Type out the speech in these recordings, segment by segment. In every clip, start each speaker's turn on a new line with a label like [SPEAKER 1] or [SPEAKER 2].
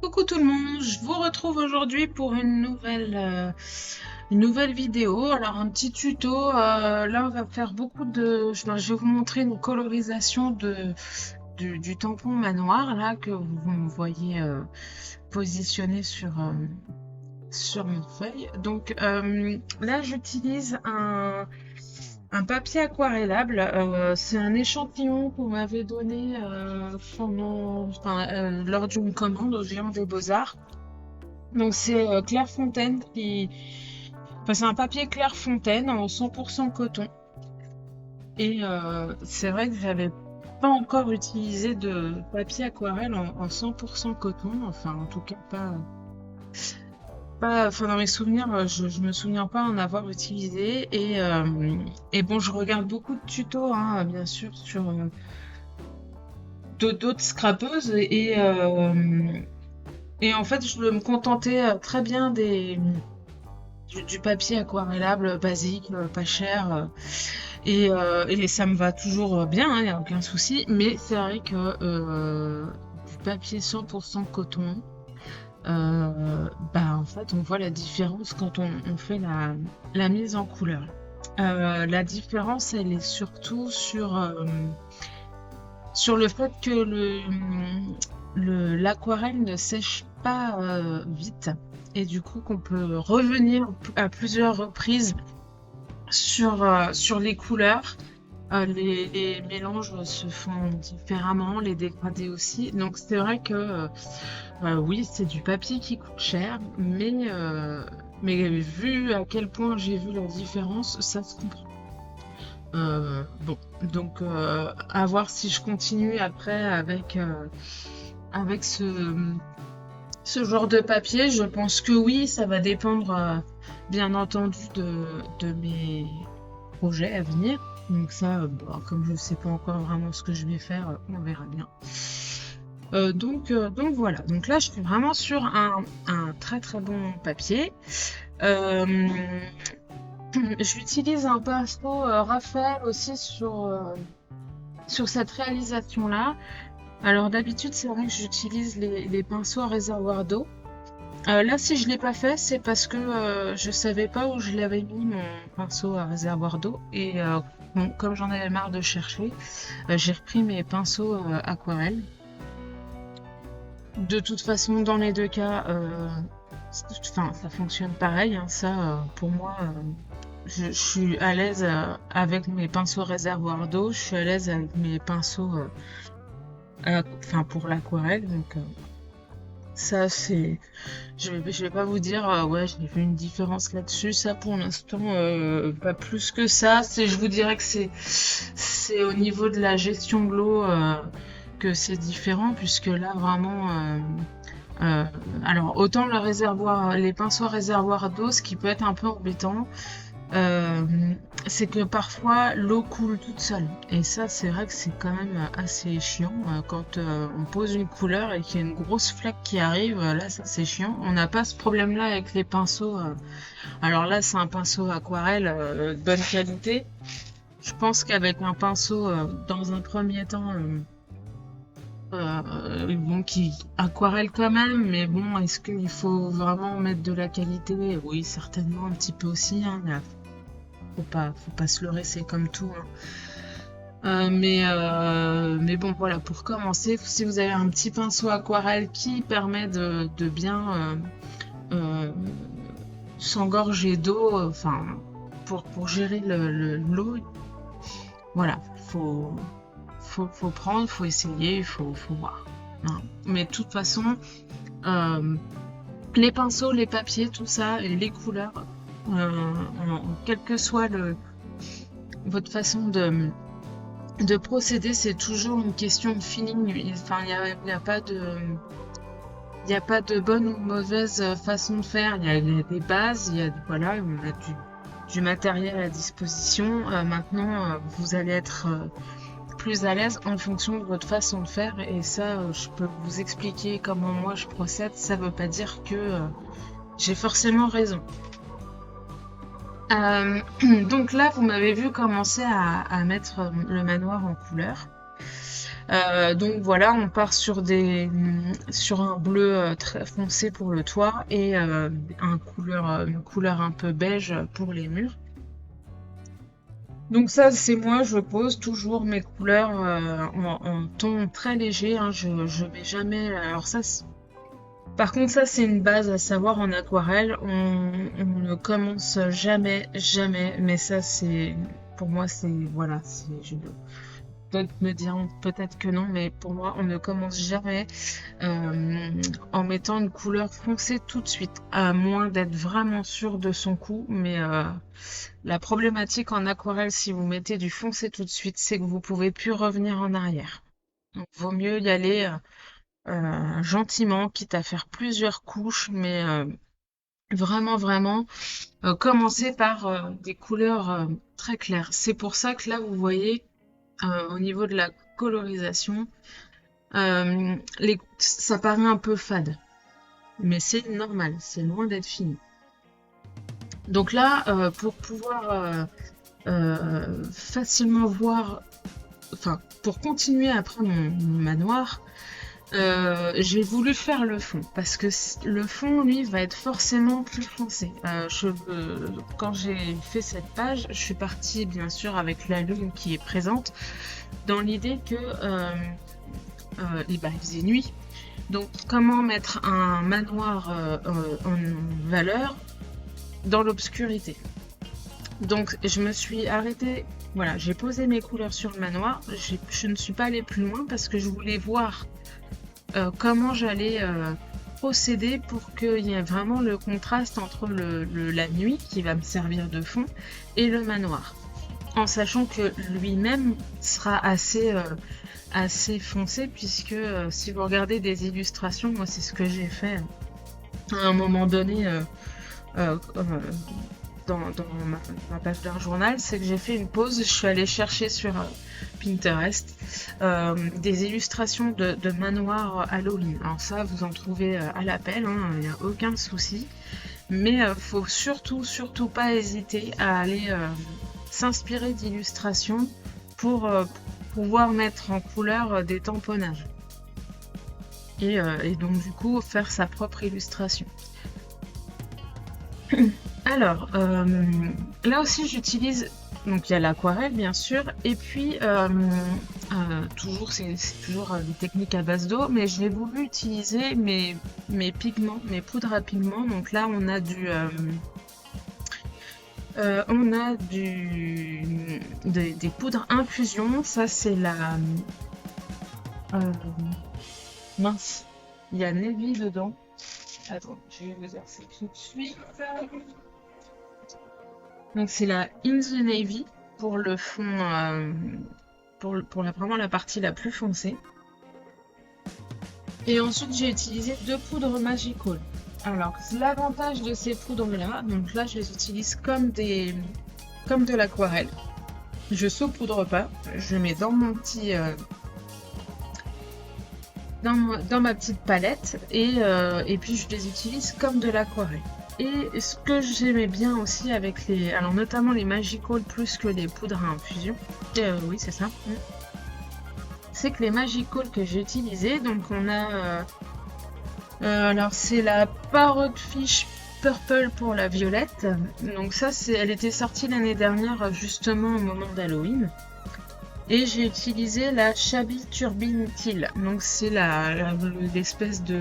[SPEAKER 1] Coucou tout le monde, je vous retrouve aujourd'hui pour une nouvelle vidéo. Alors un petit tuto, là on va faire beaucoup de... je vais vous montrer une colorisation du tampon manoir là que vous me voyez positionné sur mon feuille. Donc là j'utilise un papier aquarellable. C'est un échantillon qu'on m'avait donné lors d'une commande au Géant des Beaux-Arts. Donc c'est Clairefontaine qui... Enfin, c'est un papier Clairefontaine en 100% coton. Et c'est vrai que j'avais pas encore utilisé de papier aquarelle en 100% coton. Enfin, en tout cas, enfin, dans mes souvenirs, je me souviens pas en avoir utilisé. Et bon, je regarde beaucoup de tutos, hein, bien sûr, sur d'autres scrapeuses. Et en fait, je me contentais très bien du papier aquarellable basique, pas cher. Et ça me va toujours bien, il n'y a aucun souci. Mais c'est vrai que du papier 100% coton, bah en fait, on voit la différence quand on fait la mise en couleur. La différence, elle est surtout sur le fait que l'aquarelle ne sèche pas vite et du coup qu'on peut revenir à plusieurs reprises sur les couleurs. Les mélanges se font différemment, les dégradés aussi. Donc c'est vrai que oui, c'est du papier qui coûte cher, mais vu à quel point j'ai vu la différence, ça se comprend. Bon, donc à voir si je continue après avec ce genre de papier. Je pense que oui, ça va dépendre bien entendu de mes projets à venir. Donc ça, bon, comme je ne sais pas encore vraiment ce que je vais faire, on verra bien. Donc voilà, donc là je suis vraiment sur un très très bon papier. Euh, J'utilise un pinceau Raphaël aussi sur cette réalisation-là. Alors d'habitude, c'est vrai que j'utilise les pinceaux à réservoir d'eau. Là, si je l'ai pas fait, c'est parce que je savais pas où je l'avais mis mon pinceau à réservoir d'eau. Et bon, comme j'en avais marre de chercher, j'ai repris mes pinceaux aquarelles. De toute façon, dans les deux cas, enfin, ça fonctionne pareil, hein. Ça, pour moi, je suis à l'aise avec mes pinceaux réservoir d'eau. Je suis à l'aise avec mes pinceaux, enfin, pour l'aquarelle. Donc, ça, c'est. Je vais pas vous dire, ouais, j'ai vu une différence là-dessus. Ça, pour l'instant, pas plus que ça. Je vous dirais que c'est au niveau de la gestion de l'eau que c'est différent, puisque là, vraiment. Euh, alors, autant les pinceaux à réservoir d'eau, ce qui peut être un peu embêtant, euh, c'est que parfois l'eau coule toute seule. Et ça, c'est vrai que c'est quand même assez chiant. Quand on pose une couleur et qu'il y a une grosse flaque qui arrive, là, ça c'est chiant. On n'a pas ce problème-là avec les pinceaux. Alors là, c'est un pinceau aquarelle de bonne qualité. Je pense qu'avec un pinceau, dans un premier temps, bon, qui aquarelle quand même, mais bon, est-ce qu'il faut vraiment mettre de la qualité? Oui, certainement un petit peu aussi, hein, mais faut pas se leurrer, c'est comme tout, hein. Mais bon, voilà, pour commencer, si vous avez un petit pinceau aquarelle qui permet de bien euh, s'engorger d'eau, enfin, pour gérer l'eau, voilà, faut prendre, faut essayer, faut voir, hein. Mais de toute façon, euh, les pinceaux, les papiers, tout ça, et les couleurs, quelle que soit votre façon de procéder, c'est toujours une question de feeling. Enfin, il y a pas de bonne ou mauvaise façon de faire. Il y a des bases, voilà, on a du matériel à disposition. Maintenant, vous allez être plus à l'aise en fonction de votre façon de faire. Et ça, je peux vous expliquer comment moi je procède. Ça veut pas dire que j'ai forcément raison. Euh, donc là, vous m'avez vu commencer à mettre le manoir en couleur. Donc voilà, on part sur un bleu très foncé pour le toit et une couleur un peu beige pour les murs. Donc ça, c'est moi, je pose toujours mes couleurs en ton très léger, hein, je vais jamais. Alors ça, par contre, ça c'est une base à savoir en aquarelle, on ne commence jamais, jamais. Mais ça, c'est pour moi, c'est voilà, d'autres me diront peut-être que non, mais pour moi, on ne commence jamais en mettant une couleur foncée tout de suite, à moins d'être vraiment sûr de son coup. Mais la problématique en aquarelle, si vous mettez du foncé tout de suite, c'est que vous pouvez plus revenir en arrière. Donc, vaut mieux y aller gentiment, quitte à faire plusieurs couches, mais vraiment, vraiment, commencer par des couleurs très claires. C'est pour ça que là, vous voyez, au niveau de la colorisation, ça paraît un peu fade, mais c'est normal, c'est loin d'être fini. Donc là, pour pouvoir facilement voir, enfin, pour continuer après mon manoir, j'ai voulu faire le fond parce que le fond, lui, va être forcément plus foncé. Quand j'ai fait cette page, je suis partie bien sûr avec la lune qui est présente dans l'idée que il faisait nuit. Donc, comment mettre un manoir en valeur dans l'obscurité? Donc, je me suis arrêtée. Voilà, j'ai posé mes couleurs sur le manoir. Je ne suis pas allée plus loin parce que je voulais voir comment j'allais procéder pour qu'il y ait vraiment le contraste entre la nuit qui va me servir de fond et le manoir. En sachant que lui-même sera assez foncé, puisque si vous regardez des illustrations, moi c'est ce que j'ai fait à un moment donné euh, euh, dans ma page d'un journal, c'est que j'ai fait une pause, je suis allée chercher sur Pinterest des illustrations de manoirs Halloween. Alors ça, vous en trouvez à l'appel, il n'y a aucun souci. Mais faut surtout, surtout pas hésiter à aller s'inspirer d'illustrations pour pouvoir mettre en couleur des tamponnages. Et donc du coup faire sa propre illustration. Alors, là aussi j'utilise, donc il y a l'aquarelle bien sûr, et puis toujours c'est toujours des techniques à base d'eau, mais j'ai voulu utiliser mes pigments, mes poudres à pigments. Donc là on a des poudres infusion. Ça c'est la mince, il y a Navy dedans. Attends, je vais vous dire ça tout de suite. Donc c'est la In the Navy pour le fond, vraiment la partie la plus foncée. Et ensuite j'ai utilisé deux poudres Magical. Alors l'avantage de ces poudres là, donc là je les utilise comme de l'aquarelle. Je saupoudre pas, je mets dans mon petit dans ma petite palette et puis je les utilise comme de l'aquarelle. Et ce que j'aimais bien aussi avec alors notamment les Magical plus que les poudres à infusion, oui c'est ça, c'est que les Magical que j'ai utilisés, donc on a, alors c'est la Parrotfish Purple pour la violette, donc ça elle était sortie l'année dernière justement au moment d'Halloween. Et j'ai utilisé la Shabby Turbine Teal. Donc c'est l'espèce de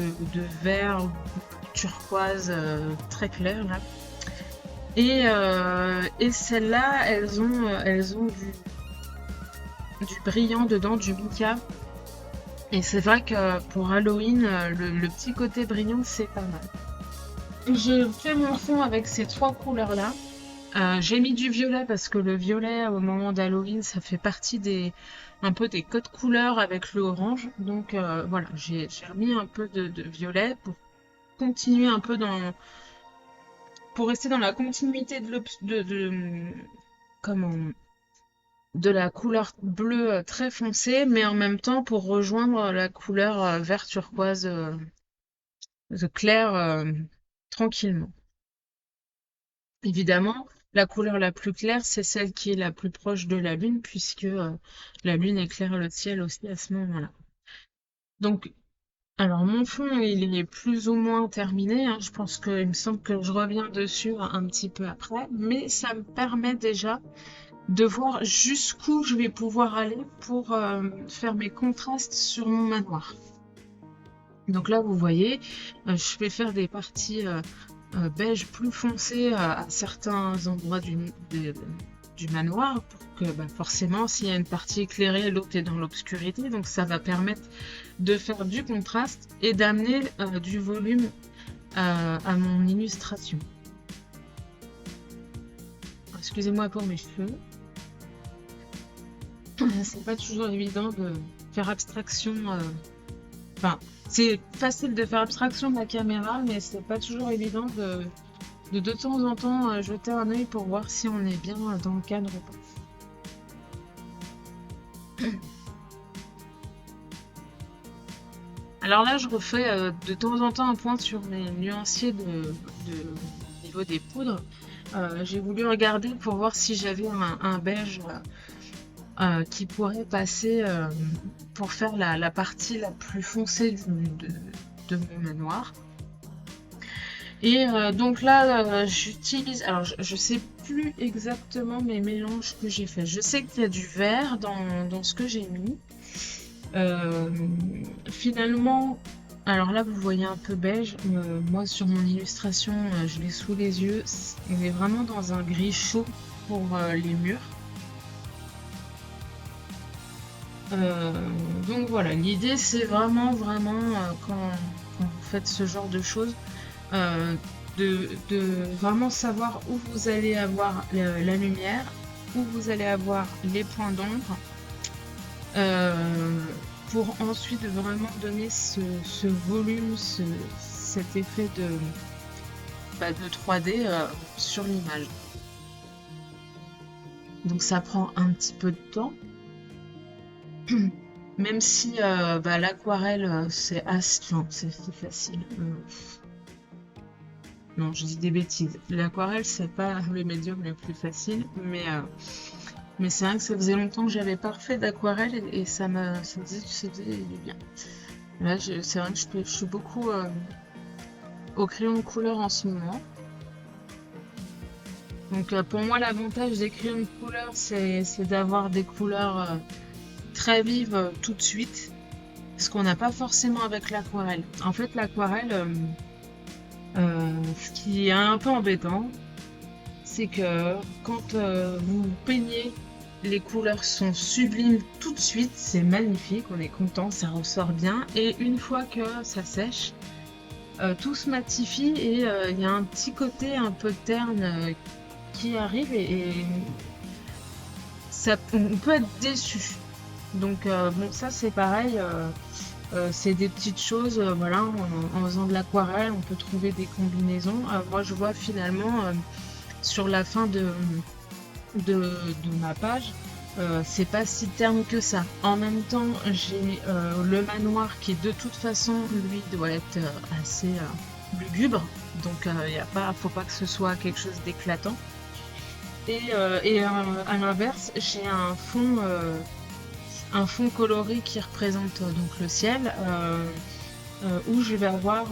[SPEAKER 1] vert turquoise très clair là. Et celles-là, elles ont du brillant dedans, du mica. Et c'est vrai que pour Halloween, le petit côté brillant, c'est pas mal. Je fais mon fond avec ces trois couleurs-là. J'ai mis du violet parce que le violet au moment d'Halloween ça fait partie un peu des codes couleurs avec le orange. Donc voilà, j'ai remis un peu de violet pour continuer un peu pour rester dans la continuité comment, de la couleur bleue très foncée, mais en même temps pour rejoindre la couleur vert turquoise clair tranquillement. Évidemment, La couleur la plus claire, c'est celle qui est la plus proche de la lune, puisque la lune éclaire le ciel aussi à ce moment-là. Donc, alors mon fond, il est plus ou moins terminé, hein. Je pense qu'il me semble que je reviens dessus un petit peu après, mais ça me permet déjà de voir jusqu'où je vais pouvoir aller pour faire mes contrastes sur mon manoir. Donc là, vous voyez, je vais faire des parties beige plus foncé à certains endroits du manoir pour que bah, forcément s'il y a une partie éclairée, l'autre est dans l'obscurité, donc ça va permettre de faire du contraste et d'amener du volume à mon illustration. Excusez-moi pour mes cheveux. C'est pas toujours évident de faire abstraction. Enfin, c'est facile de faire abstraction de la caméra, mais c'est pas toujours évident de temps en temps jeter un œil pour voir si on est bien dans le cadre ou pas. Alors là, je refais de temps en temps un point sur mes nuanciers au niveau des poudres. J'ai voulu regarder pour voir si j'avais un beige qui pourrait passer pour faire la partie la plus foncée de mon manoir. Et donc là, j'utilise, alors je sais plus exactement mes mélanges que j'ai fait. Je sais qu'il y a du vert dans ce que j'ai mis. Finalement, alors là vous voyez un peu beige. Moi sur mon illustration, je l'ai sous les yeux. On est vraiment dans un gris chaud pour les murs. Donc voilà, l'idée c'est vraiment quand vous faites ce genre de choses, euh, de vraiment savoir où vous allez avoir la lumière, où vous allez avoir les points d'ombre, pour ensuite vraiment donner ce volume, cet effet de 3D sur l'image. Donc ça prend un petit peu de temps. Même si bah, l'aquarelle c'est c'est facile. Non, je dis des bêtises. L'aquarelle c'est pas le médium le plus facile, mais c'est vrai que ça faisait longtemps que j'avais pas refait d'aquarelle et ça faisait du bien. Là, c'est vrai que je suis beaucoup au crayon de couleur en ce moment. Donc pour moi l'avantage des crayons de couleur c'est d'avoir des couleurs très vives tout de suite. Ce qu'on n'a pas forcément avec l'aquarelle. En fait, l'aquarelle, ce qui est un peu embêtant, c'est que quand vous peignez, les couleurs sont sublimes tout de suite, c'est magnifique, on est content, ça ressort bien. Et une fois que ça sèche, tout se matifie et il y a un petit côté un peu terne qui arrive et ça, on peut être déçu. Donc bon, ça c'est pareil. C'est des petites choses, voilà, en faisant de l'aquarelle, on peut trouver des combinaisons. Moi, je vois finalement sur la fin de ma page, c'est pas si terne que ça. En même temps, j'ai le manoir qui, de toute façon, lui, doit être assez lugubre. Donc, faut pas que ce soit quelque chose d'éclatant. Et à l'inverse, j'ai un fond coloré qui représente donc le ciel, où je vais avoir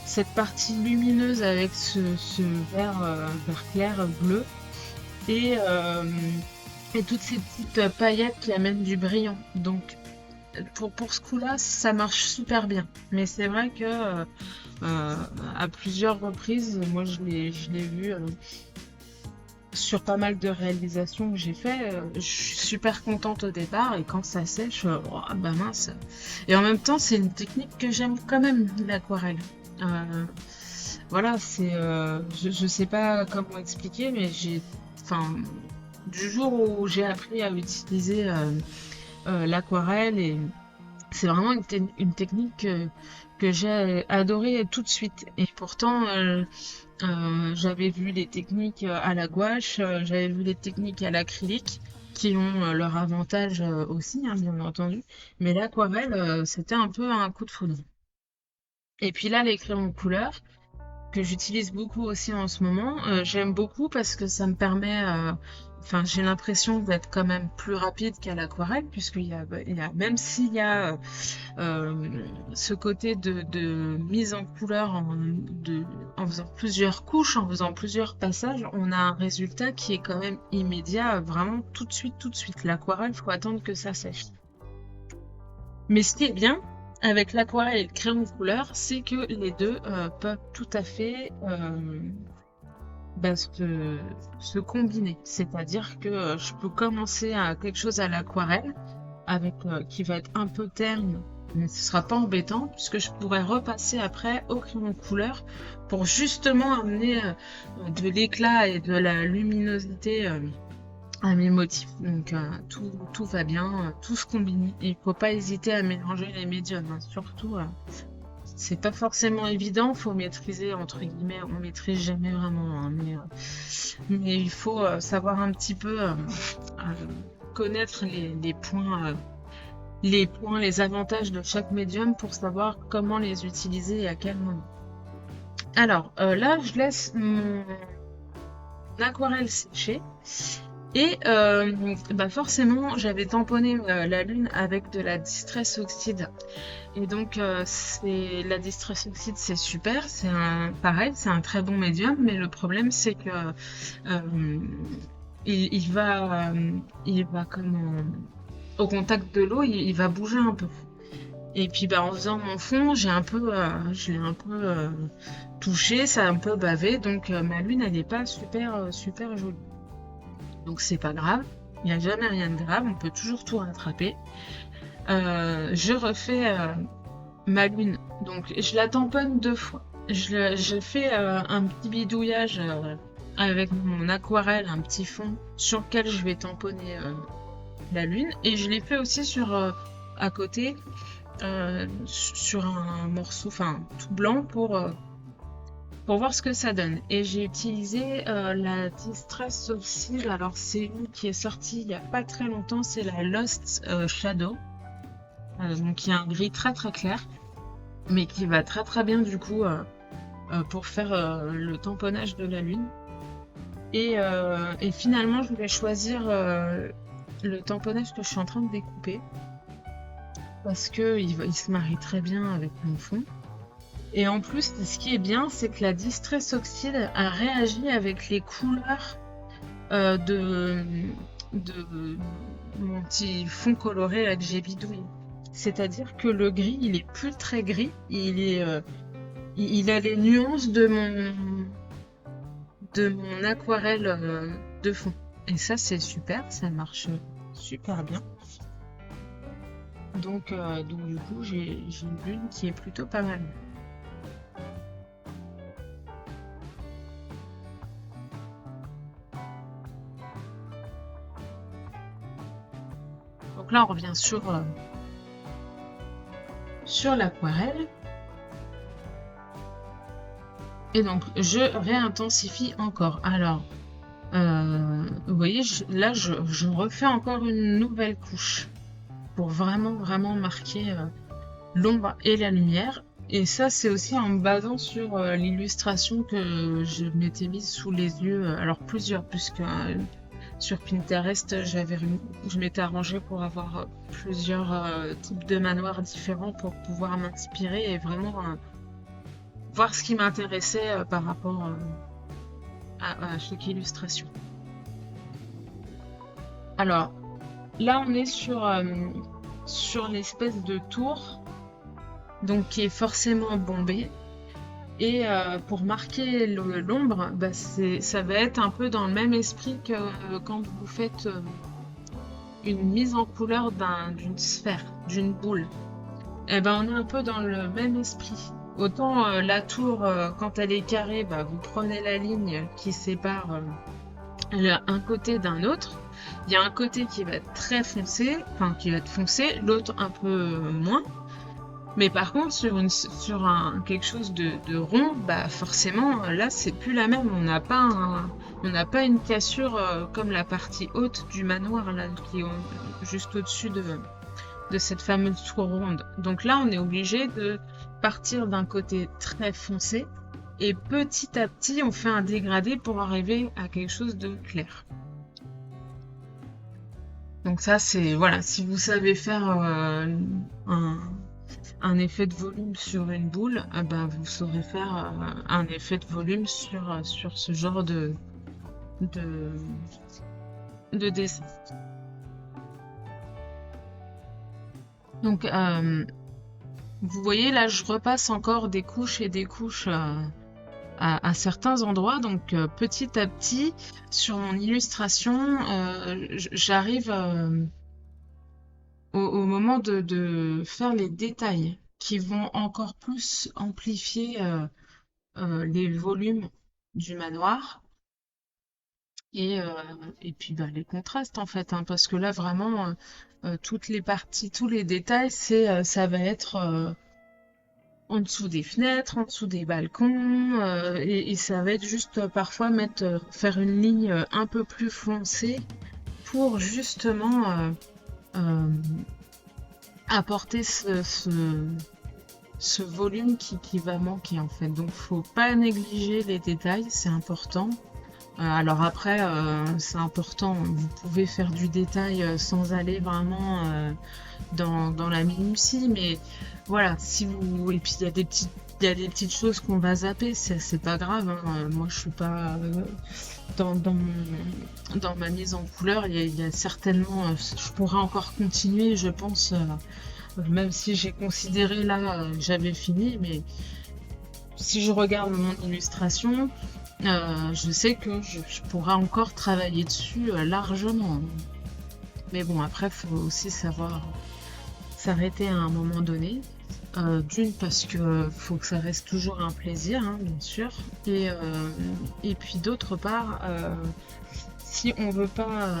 [SPEAKER 1] cette partie lumineuse avec ce vert clair bleu et, toutes ces petites paillettes qui amènent du brillant. Donc pour ce coup-là, ça marche super bien. Mais c'est vrai que à plusieurs reprises, moi je l'ai vu sur pas mal de réalisations que j'ai fait, je suis super contente au départ et quand ça sèche, oh, bah mince. Et en même temps, c'est une technique que j'aime quand même, l'aquarelle. Euh, voilà, je sais pas comment expliquer, mais enfin, du jour où j'ai appris à utiliser l'aquarelle et c'est vraiment une technique que j'ai adorée tout de suite. Et pourtant, j'avais vu les techniques à la gouache, j'avais vu les techniques à l'acrylique, qui ont leur avantage aussi, hein, bien entendu. Mais l'aquarelle, c'était un peu un coup de foudre. Et puis là, les crayons de couleur. que j'utilise beaucoup aussi en ce moment. J'aime beaucoup parce que ça me permet, enfin, j'ai l'impression d'être quand même plus rapide qu'à l'aquarelle, même s'il y a ce côté de mise en couleur en faisant plusieurs couches, en faisant plusieurs passages, on a un résultat qui est quand même immédiat, vraiment tout de suite, tout de suite. L'aquarelle, il faut attendre que ça sèche. Mais ce qui est bien avec l'aquarelle et le crayon de couleur, c'est que les deux peuvent tout à fait se combiner. C'est-à-dire que je peux commencer à quelque chose à l'aquarelle qui va être un peu terne, mais ce sera pas embêtant puisque je pourrais repasser après au crayon de couleur pour justement amener de l'éclat et de la luminosité à mes motifs. Donc tout va bien, tout se combine. Il faut pas hésiter à mélanger les médiums, hein. Surtout, c'est pas forcément évident, faut maîtriser, entre guillemets, on maîtrise jamais vraiment, hein, mais il faut savoir un petit peu connaître les points, les avantages de chaque médium pour savoir comment les utiliser et à quel moment. Alors là, je laisse mon aquarelle sécher. Et forcément, j'avais tamponné la lune avec de la Distress Oxide. Et donc, la Distress Oxide, c'est super. Pareil, c'est un très bon médium. Mais le problème, c'est que il va au contact de l'eau, il va bouger un peu. Et puis, en faisant mon fond, je l'ai un peu touché, ça a un peu bavé. Donc, ma lune, elle n'est pas super jolie. Donc c'est pas grave, il n'y a jamais rien de grave, on peut toujours tout rattraper. Je refais ma lune, donc je la tamponne 2 fois. Je fais un petit bidouillage avec mon aquarelle, un petit fond sur lequel je vais tamponner la lune. Et je l'ai fait aussi à côté, sur un morceau tout blanc pour voir ce que ça donne. Et j'ai utilisé la Distress Oxide. Alors c'est une qui est sortie il n'y a pas très longtemps, c'est la Lost Shadow. Donc il y a un gris très très clair, mais qui va très très bien du coup pour faire le tamponnage de la lune. Et finalement je vais choisir le tamponnage que je suis en train de découper parce que il se marie très bien avec mon fond. Et en plus, ce qui est bien, c'est que la Distress Oxide a réagi avec les couleurs de mon petit fond coloré là, que j'ai bidouillé. C'est-à-dire que le gris, il est plus très gris, il a les nuances de mon aquarelle de fond. Et ça, c'est super, ça marche super bien. Donc du coup, j'ai une lune qui est plutôt pas mal. Donc là, on revient sur l'aquarelle. Et donc, je réintensifie encore. Alors, vous voyez, là, je refais encore une nouvelle couche pour vraiment, vraiment marquer l'ombre et la lumière. Et ça, c'est aussi en me basant sur l'illustration que je m'étais mise sous les yeux. Alors, plusieurs, puisque sur Pinterest, je m'étais arrangée pour avoir plusieurs types de manoirs différents pour pouvoir m'inspirer et vraiment voir ce qui m'intéressait par rapport à chaque illustration. Alors, là, on est sur l'espèce de tour, donc qui est forcément bombée. Et pour marquer l'ombre, ça va être un peu dans le même esprit que quand vous faites une mise en couleur d'une sphère, d'une boule. Et on est un peu dans le même esprit. Autant la tour, quand elle est carrée, vous prenez la ligne qui sépare un côté d'un autre. Il y a un côté qui va être très foncé, l'autre un peu moins. Mais par contre, sur quelque chose de rond, forcément, là, c'est plus la même. On n'a pas une cassure comme la partie haute du manoir, là, qui est juste au-dessus de cette fameuse tour ronde. Donc là, on est obligé de partir d'un côté très foncé et petit à petit on fait un dégradé pour arriver à quelque chose de clair. Donc ça c'est, voilà, si vous savez faire un, un effet de volume sur une boule, ben, vous saurez faire un effet de volume sur ce genre de, de dessin. Donc vous voyez là, je repasse encore des couches et des couches à certains endroits. Donc petit à petit, sur mon illustration, j'arrive au moment de faire les détails qui vont encore plus amplifier les volumes du manoir et, euh, et puis bah, les contrastes en fait, hein, parce que là vraiment toutes les parties, tous les détails, ça va être en dessous des fenêtres, en dessous des balcons, et ça va être juste parfois faire une ligne un peu plus foncée pour justement euh, apporter ce volume qui va manquer en fait. Donc faut pas négliger les détails, c'est important. Alors après, c'est important, vous pouvez faire du détail sans aller vraiment dans la minutie, mais voilà, si vous... Et puis il y a des petites choses qu'on va zapper, c'est pas grave, hein. Moi je suis pas... dans ma mise en couleur, il y a certainement... je pourrais encore continuer, je pense, même si j'ai considéré là que j'avais fini, mais si je regarde mon illustration, je sais que je pourrais encore travailler dessus largement. Mais bon, après, il faut aussi savoir s'arrêter à un moment donné. D'une, parce que faut que ça reste toujours un plaisir, hein, bien sûr. Et puis d'autre part, si on veut pas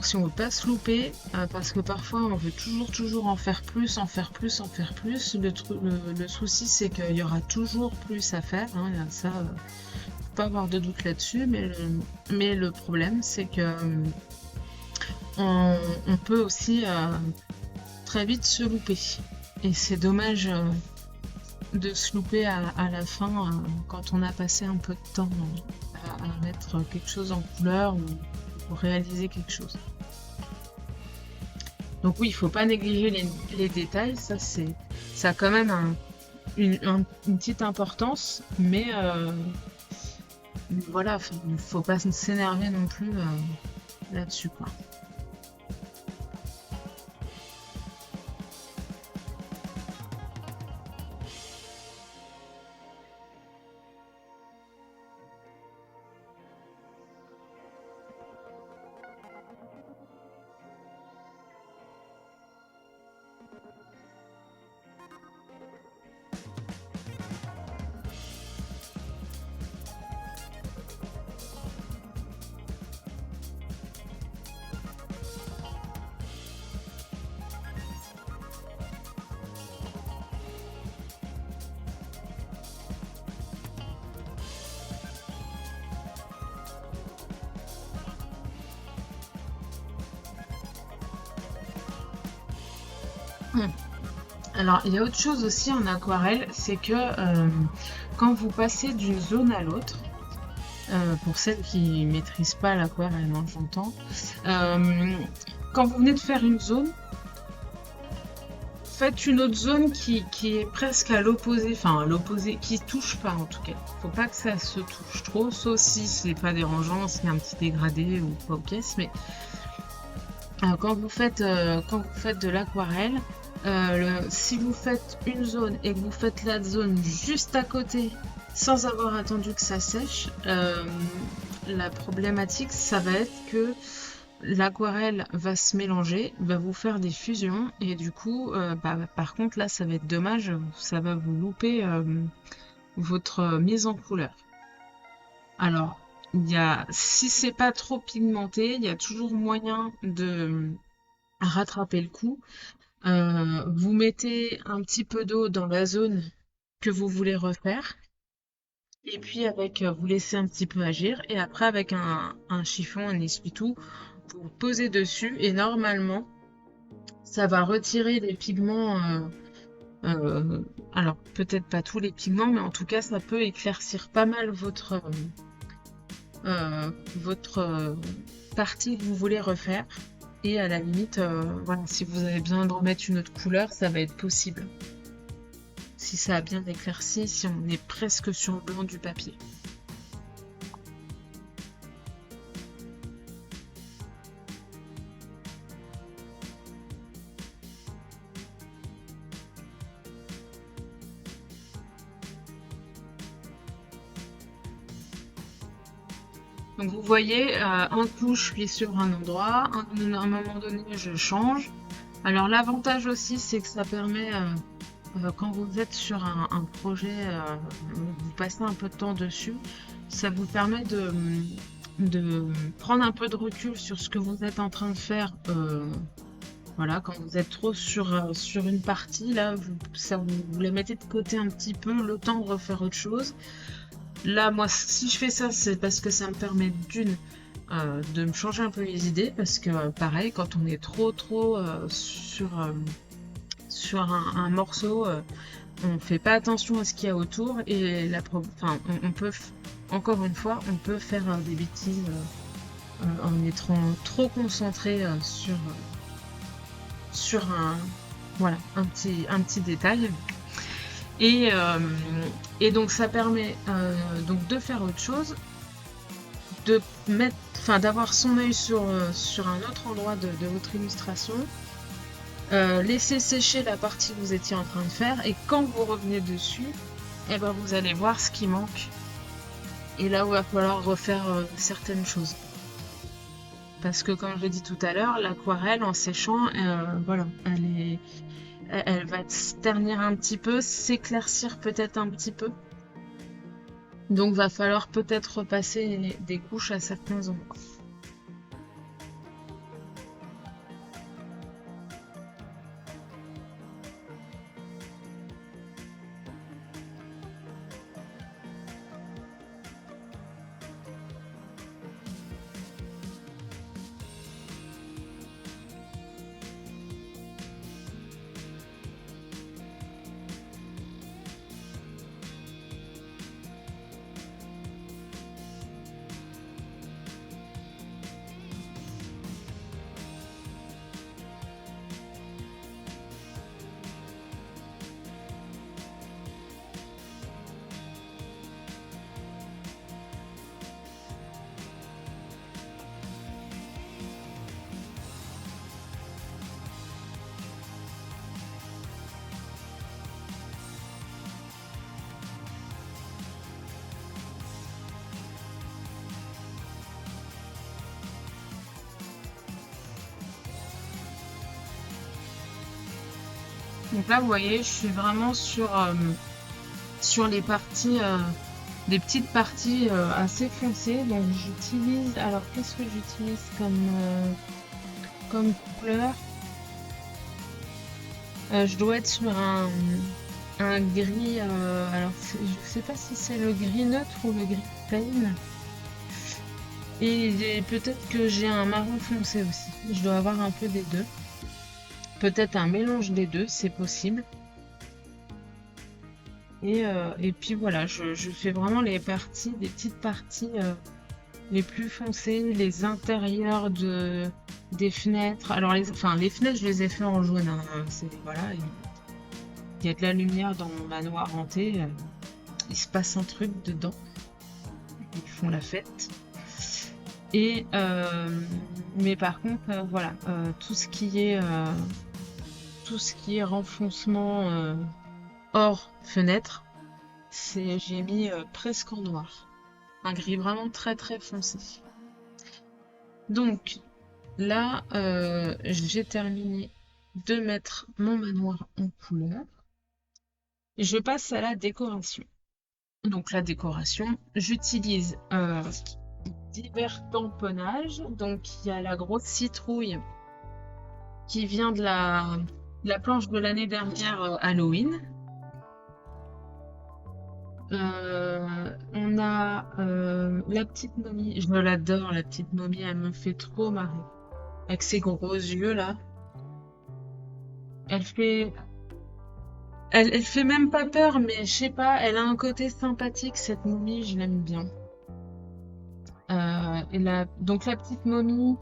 [SPEAKER 1] si on veut pas se louper, parce que parfois on veut toujours en faire plus, en faire plus, en faire plus. Le souci c'est qu'il y aura toujours plus à faire, hein, ça, faut pas avoir de doute là-dessus, mais le problème c'est que on peut aussi très vite se louper. Et c'est dommage de se louper à la fin quand on a passé un peu de temps à mettre quelque chose en couleur ou pour réaliser quelque chose. Donc oui, il faut pas négliger les détails, ça a quand même une petite importance, mais voilà, faut pas s'énerver non plus là-dessus, quoi. Hum. Alors, il y a autre chose aussi en aquarelle, c'est que quand vous passez d'une zone à l'autre, pour celles qui maîtrisent pas l'aquarelle, hein, j'entends, euh, quand vous venez de faire une zone, faites une autre zone qui est presque à l'opposé, enfin à l'opposé, qui touche pas en tout cas. Faut pas que ça se touche trop, sauf si c'est pas dérangeant, s'il y a un petit dégradé ou quoi aux caisses, mais quand quand vous faites de l'aquarelle, si vous faites une zone et que vous faites la zone juste à côté sans avoir attendu que ça sèche, la problématique, ça va être que l'aquarelle va se mélanger, va vous faire des fusions et du coup, par contre là, ça va être dommage, ça va vous louper votre mise en couleur. Alors, si c'est pas trop pigmenté, il y a toujours moyen de rattraper le coup. Vous mettez un petit peu d'eau dans la zone que vous voulez refaire. Et puis vous laissez un petit peu agir. Et après avec un chiffon, un essuie-tout, vous posez dessus. Et normalement, ça va retirer les pigments Euh, alors, peut-être pas tous les pigments, mais en tout cas, ça peut éclaircir pas mal votre partie que vous voulez refaire. Et à la limite, voilà, si vous avez besoin de remettre une autre couleur, ça va être possible. Si ça a bien éclairci, si on est presque sur le blanc du papier. Donc vous voyez, un coup je suis sur un endroit, à un moment donné je change. Alors l'avantage aussi c'est que ça permet, quand vous êtes sur un projet, vous passez un peu de temps dessus, ça vous permet de prendre un peu de recul sur ce que vous êtes en train de faire. Voilà, quand vous êtes trop sur une partie, là, vous la mettez de côté un petit peu, le temps de refaire autre chose. Là, moi, si je fais ça, c'est parce que ça me permet de me changer un peu les idées, parce que pareil, quand on est trop sur un morceau, on fait pas attention à ce qu'il y a autour et enfin, encore une fois, on peut faire des bêtises en étant trop concentré sur voilà, un petit détail. Et, euh, et donc ça permet donc de faire autre chose, d'avoir son œil sur un autre endroit de votre illustration, laisser sécher la partie que vous étiez en train de faire, et quand vous revenez dessus, eh ben vous allez voir ce qui manque. Et là où il va falloir refaire certaines choses. Parce que comme je l'ai dit tout à l'heure, l'aquarelle en séchant, voilà, elle va se ternir un petit peu, s'éclaircir peut-être un petit peu. Donc va falloir peut-être repasser des couches à certains endroits. Donc là, vous voyez, je suis vraiment sur les parties, des petites parties assez foncées. Donc j'utilise, alors qu'est-ce que j'utilise comme couleur? Je dois être sur un gris, alors je sais pas si c'est le gris neutre ou le gris plain. Et peut-être que j'ai un marron foncé aussi. Je dois avoir un peu des deux. Peut-être un mélange des deux, c'est possible. Et puis voilà, je fais vraiment les petites parties les plus foncées, les intérieurs des fenêtres. Alors enfin, les fenêtres, je les ai fait en jaune, hein. Voilà, il y a de la lumière dans mon manoir hanté. Il se passe un truc dedans. Ils font la fête. Mais par contre, voilà, tout ce qui est renfoncement hors fenêtre, j'ai mis presque en noir. Un gris vraiment très foncé. Donc là, j'ai terminé de mettre mon manoir en couleur. Je passe à la décoration. Donc la décoration, j'utilise divers tamponnages. Donc il y a la grosse citrouille qui vient de la planche de l'année dernière Halloween. On a la petite momie, je l'adore la petite momie, elle me fait trop marrer. Avec ses gros yeux là. Elle fait Elle fait même pas peur, mais je sais pas, elle a un côté sympathique, cette momie, je l'aime bien. Donc la petite momie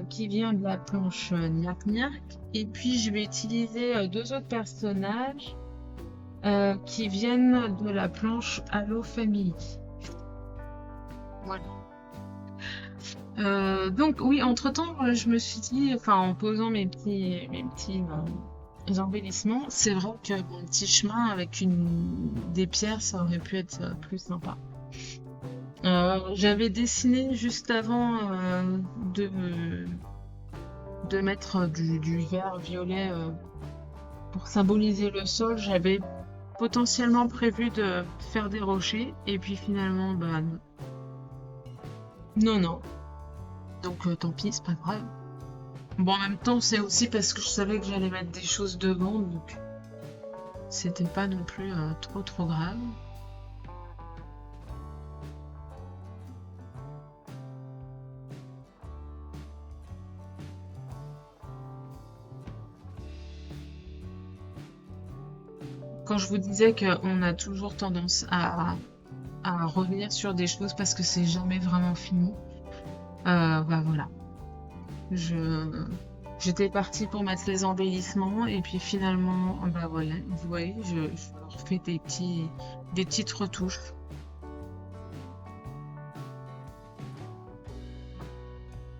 [SPEAKER 1] qui vient de la planche Gnac Gnac. Et puis je vais utiliser deux autres personnages qui viennent de la planche Halo Family. Voilà. Donc oui, entre-temps, je me suis dit, enfin en posant mes petits embellissements, c'est vrai que mon petit chemin avec des pierres, ça aurait pu être plus sympa. J'avais dessiné juste avant de, de mettre du vert violet pour symboliser le sol. J'avais potentiellement prévu de faire des rochers et puis finalement, bah non. Non, non. Donc tant pis, c'est pas grave. Bon, en même temps, c'est aussi parce que je savais que j'allais mettre des choses devant, donc c'était pas non plus trop trop grave. Quand je vous disais qu'on a toujours tendance à revenir sur des choses parce que c'est jamais vraiment fini, bah voilà. Je, J'étais partie pour mettre les embellissements et puis finalement, bah voilà, vous voyez, je leur fais des petites retouches.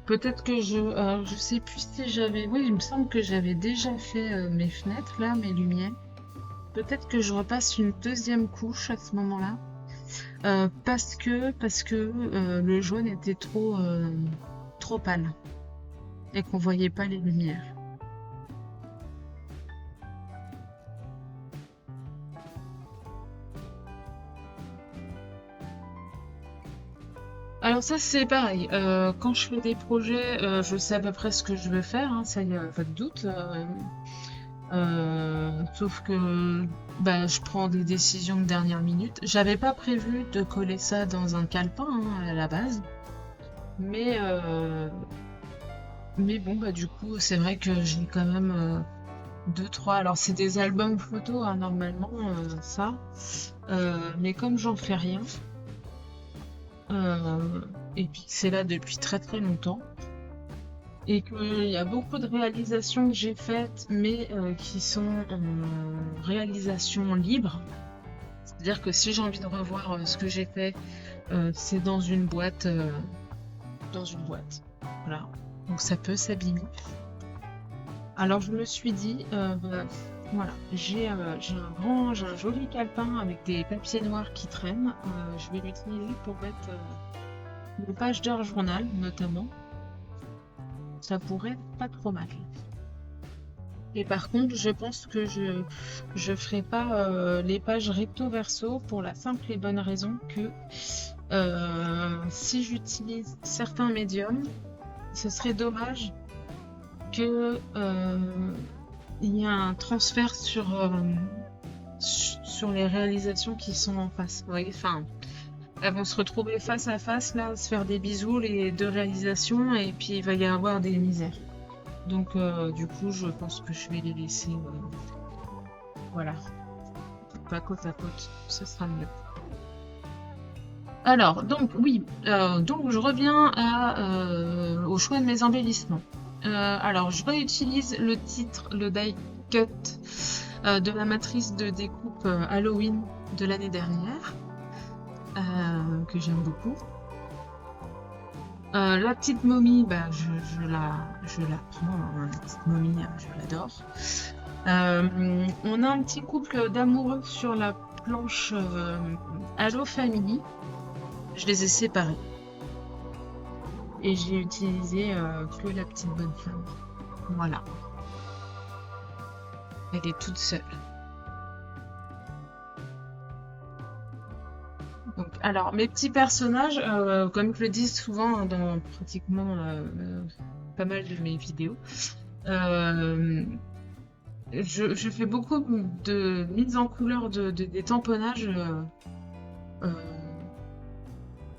[SPEAKER 1] Peut-être que je sais plus si oui, il me semble que j'avais déjà fait mes fenêtres là, mes lumières. Peut-être que je repasse une deuxième couche à ce moment-là, parce que le jaune était trop pâle et qu'on voyait pas les lumières. Alors ça c'est pareil. Quand je fais des projets, je sais à peu près ce que je veux faire, hein, ça y a pas de doute. Sauf que bah, je prends des décisions de dernière minute. J'avais pas prévu de coller ça dans un calepin hein, à la base, mais bon bah du coup c'est vrai que j'ai quand même deux trois. Alors c'est des albums photos hein, normalement ça, mais comme j'en fais rien et puis que c'est là depuis très très longtemps et qu'il y a beaucoup de réalisations que j'ai faites mais qui sont en réalisation libre. C'est-à-dire que si j'ai envie de revoir ce que j'ai fait, c'est dans une boîte. Voilà. Donc ça peut s'abîmer. Alors je me suis dit, bah, voilà, j'ai un joli calepin avec des papiers noirs qui traînent. Je vais l'utiliser pour mettre une page d'heure journal notamment. Ça pourrait être pas trop mal. Et par contre, je pense que je ferai pas les pages recto verso pour la simple et bonne raison que si j'utilise certains médiums, ce serait dommage que il y ait un transfert sur les réalisations qui sont en face. Vous voyez, enfin, elles vont se retrouver face à face là, se faire des bisous les deux réalisations et puis il va y avoir des misères. Donc du coup, je pense que je vais les laisser, voilà, pas côte à côte, ce sera mieux. Alors, donc oui, donc je reviens au choix de mes embellissements. Alors, je réutilise le titre, le die cut de la matrice de découpe Halloween de l'année dernière, que j'aime beaucoup. La petite momie, bah, je la prends, hein, la petite momie, je l'adore. On a un petit couple d'amoureux sur la planche Halo Family. Je les ai séparés. Et j'ai utilisé que la petite bonne femme. Voilà. Elle est toute seule. Donc, alors, mes petits personnages, comme je le dis souvent dans pratiquement pas mal de mes vidéos, je fais beaucoup de mises en couleur des tamponnages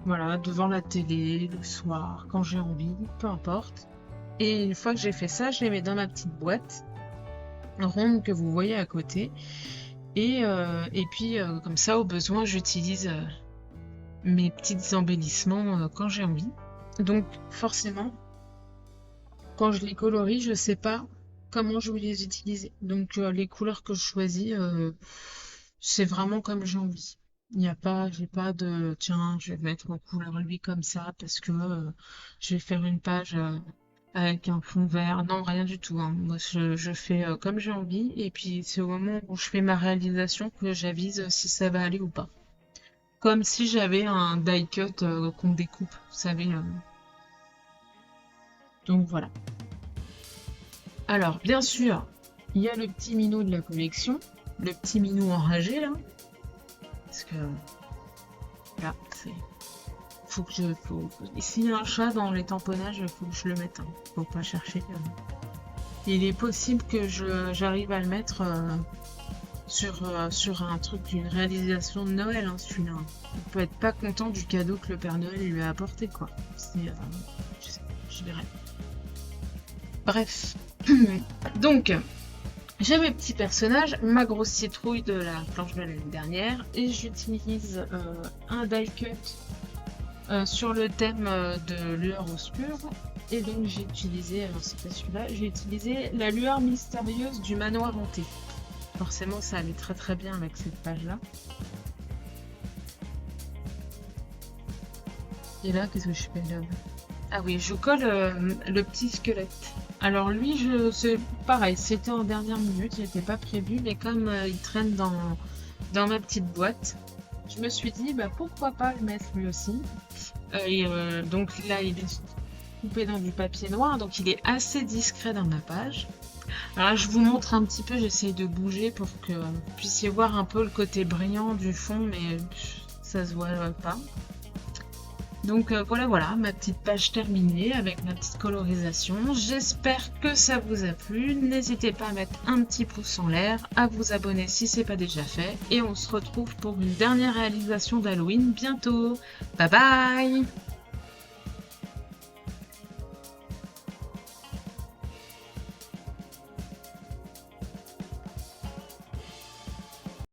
[SPEAKER 1] voilà, devant la télé, le soir, quand j'ai envie, peu importe. Et une fois que j'ai fait ça, je les mets dans ma petite boîte ronde que vous voyez à côté. Et puis, comme ça, au besoin, j'utilise mes petits embellissements quand j'ai envie. Donc, forcément, quand je les colorie, je sais pas comment je vais les utiliser. Donc, les couleurs que je choisis, c'est vraiment comme j'ai envie. Il n'y a pas, j'ai pas de, tiens, je vais mettre en couleur lui comme ça parce que je vais faire une page avec un fond vert. Non, rien du tout, hein. Moi, je fais comme j'ai envie et puis c'est au moment où je fais ma réalisation que j'avise si ça va aller ou pas. Comme si j'avais un die cut qu'on découpe, vous savez. Donc voilà. Alors, bien sûr, il y a le petit minou de la collection, le petit minou enragé là, parce que là, c'est, faut que je, faut, s'il y a un chat dans les tamponnages, il faut que je le mette, hein. Faut pas chercher. Il est possible que j'arrive à le mettre sur un truc d'une réalisation de Noël, hein, celui-là. Il peut être pas content du cadeau que le Père Noël lui a apporté, quoi. Je verrai. Bref. Donc, j'ai mes petits personnages, ma grosse citrouille de la planche de l'année dernière, et j'utilise un die cut sur le thème de lueur obscure. Et donc j'ai utilisé, alors c'est pas celui-là, j'ai utilisé la lueur mystérieuse du manoir hanté. Forcément ça allait très très bien avec cette page-là. Et là, qu'est-ce que je fais là? Ah oui, je colle le petit squelette. Alors lui, c'est pareil, c'était en dernière minute, il n'était pas prévu, mais comme il traîne dans ma petite boîte, je me suis dit, bah pourquoi pas le mettre lui aussi. Donc là, il est coupé dans du papier noir, donc il est assez discret dans ma page. Alors là, je vous montre un petit peu, j'essaye de bouger pour que vous puissiez voir un peu le côté brillant du fond, mais ça se voit pas. Donc voilà, ma petite page terminée avec ma petite colorisation. J'espère que ça vous a plu. N'hésitez pas à mettre un petit pouce en l'air, à vous abonner si c'est pas déjà fait. Et on se retrouve pour une dernière réalisation d'Halloween bientôt. Bye bye!